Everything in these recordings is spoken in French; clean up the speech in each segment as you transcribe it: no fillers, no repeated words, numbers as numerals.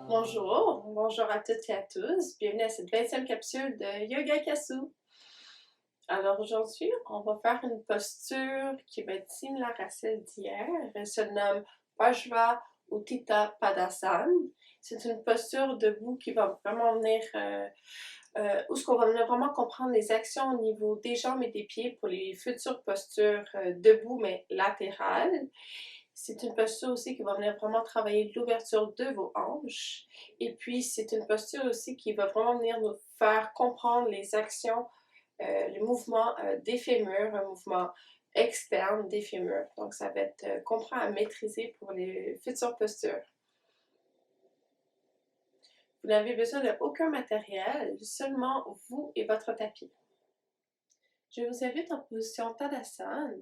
Bonjour, bonjour à toutes et à tous. Bienvenue à cette 20e capsule de Yoga Kasu. Alors aujourd'hui, on va faire une posture qui va être similaire à celle d'hier. Elle se nomme Pajva Utthita Padasana. C'est une posture debout qui va vraiment venir, où ce qu'on va venir vraiment comprendre les actions au niveau des jambes et des pieds pour les futures postures debout mais latérales. C'est une posture aussi qui va venir vraiment travailler l'ouverture de vos hanches. Et puis, c'est une posture aussi qui va vraiment venir nous faire comprendre les actions, les mouvements des fémurs, un mouvement externe des fémurs. Donc, ça va être compris à maîtriser pour les futures postures. Vous n'avez besoin d'aucun matériel, seulement vous et votre tapis. Je vous invite en position Tadasana,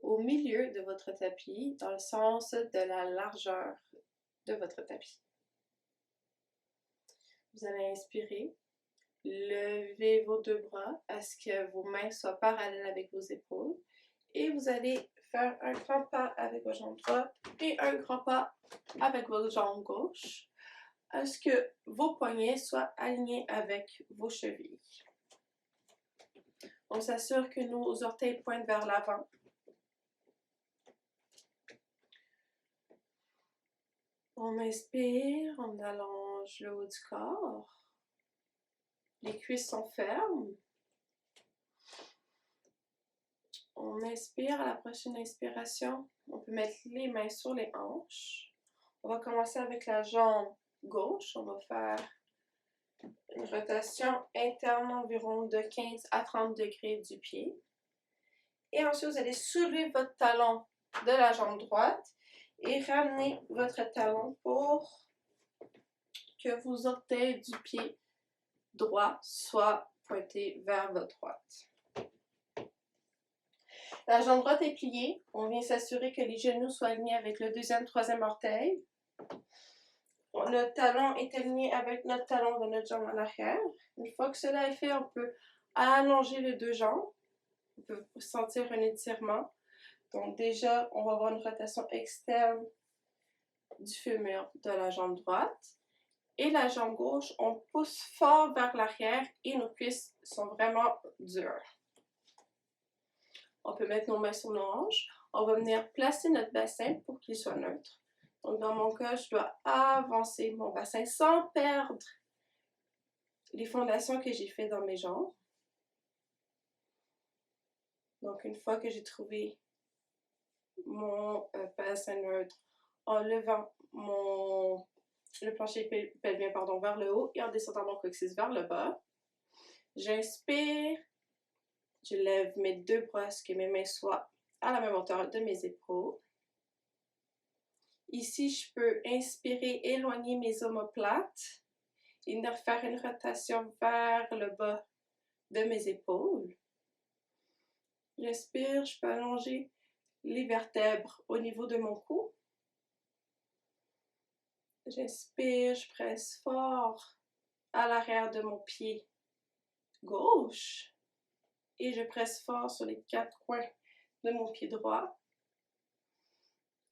au milieu de votre tapis, dans le sens de la largeur de votre tapis. Vous allez inspirer, lever vos deux bras à ce que vos mains soient parallèles avec vos épaules et vous allez faire un grand pas avec votre jambe droite et un grand pas avec votre jambe gauche à ce que vos poignets soient alignés avec vos chevilles. On s'assure que nos orteils pointent vers l'avant. On inspire, on allonge le haut du corps. Les cuisses sont fermes. On inspire, à la prochaine inspiration, on peut mettre les mains sur les hanches. On va commencer avec la jambe gauche. On va faire une rotation interne environ de 15 à 30 degrés du pied. Et ensuite, vous allez soulever votre talon de la jambe droite et ramener votre talon pour que vos orteils du pied droit soient pointés vers votre droite. La jambe droite est pliée. On vient s'assurer que les genoux soient alignés avec le deuxième, troisième orteil. Notre talon est aligné avec notre talon de notre jambe en arrière. Une fois que cela est fait, on peut allonger les deux jambes. On peut sentir un étirement. Donc déjà, on va avoir une rotation externe du fémur de la jambe droite. Et la jambe gauche, on pousse fort vers l'arrière et nos cuisses sont vraiment dures. On peut mettre nos mains sur nos hanches. On va venir placer notre bassin pour qu'il soit neutre. Donc dans mon cas, je dois avancer mon bassin sans perdre les fondations que j'ai faites dans mes jambes. Donc une fois que j'ai trouvé mon bassin neutre, en levant le plancher pelvien vers le haut et en descendant mon coccyx vers le bas, j'inspire, je lève mes deux bras, ce que mes mains soient à la même hauteur de mes épaules. Ici, je peux inspirer, éloigner mes omoplates et venir faire une rotation vers le bas de mes épaules. J'inspire, je peux allonger les vertèbres au niveau de mon cou. J'inspire, je presse fort à l'arrière de mon pied gauche et je presse fort sur les quatre coins de mon pied droit.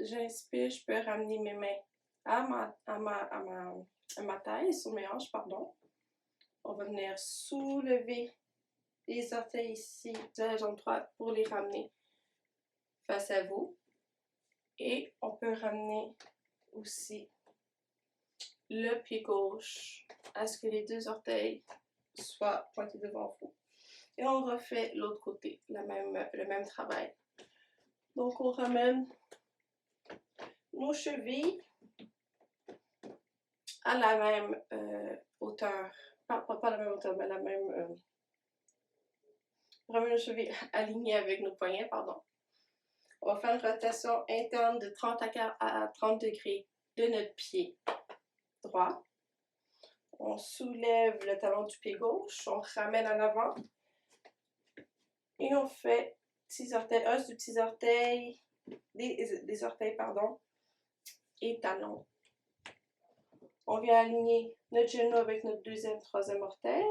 J'inspire, je peux ramener mes mains à ma taille, sur mes hanches, pardon. On va venir soulever les orteils ici de la jambe droite pour les ramener face à vous. Et on peut ramener aussi le pied gauche à ce que les deux orteils soient pointés devant vous. Et on refait l'autre côté, le même travail. Donc on ramène nos chevilles à la même hauteur. Pas la même hauteur, mais la même... on ramène nos chevilles alignées avec nos poignets, pardon. On va faire une rotation interne de 30 à 30 degrés de notre pied droit. On soulève le talon du pied gauche, on ramène en avant. Et on fait petits orteils, os du petit orteil, des orteils, pardon, et talons. On vient aligner notre genou avec notre deuxième, troisième orteil.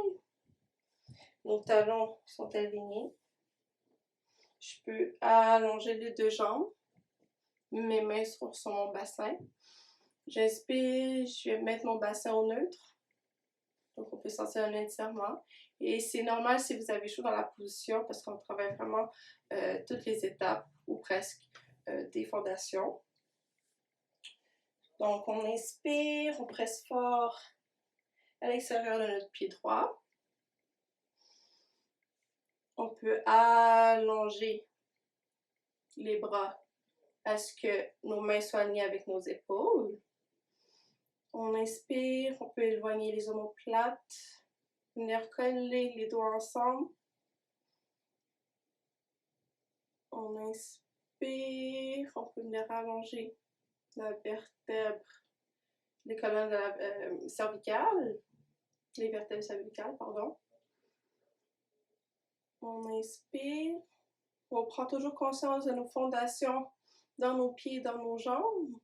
Nos talons sont alignés. Je peux allonger les deux jambes. Mes mains sont sur mon bassin. J'inspire, je vais mettre mon bassin au neutre. Donc, on peut sentir un étirement. Et c'est normal si vous avez chaud dans la position parce qu'on travaille vraiment toutes les étapes, ou presque, des fondations. Donc, on inspire, on presse fort à l'extérieur de notre pied droit. On peut allonger les bras à ce que nos mains soient alignées avec nos épaules. On inspire, on peut éloigner les omoplates, venir coller les doigts ensemble. On inspire, on peut venir allonger la vertèbre, les colonnes de la cervicale, les vertèbres cervicales, pardon. On inspire, on prend toujours conscience de nos fondations dans nos pieds, dans nos jambes.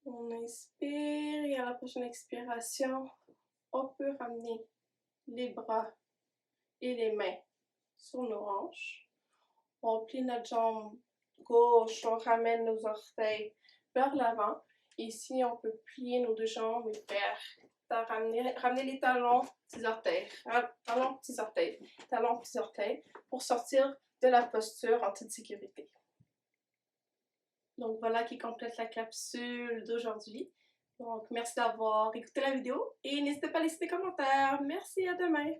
On inspire et à la prochaine expiration, on peut ramener les bras et les mains sur nos hanches. On plie notre jambe gauche, on ramène nos orteils vers l'avant. Ici, on peut plier nos deux jambes et faire ramener les talons, petits orteils, talons, petits orteils, talons, petits orteils, pour sortir de la posture en toute sécurité. Donc voilà qui complète la capsule d'aujourd'hui. Donc merci d'avoir écouté la vidéo et n'hésitez pas à laisser des commentaires. Merci, à demain!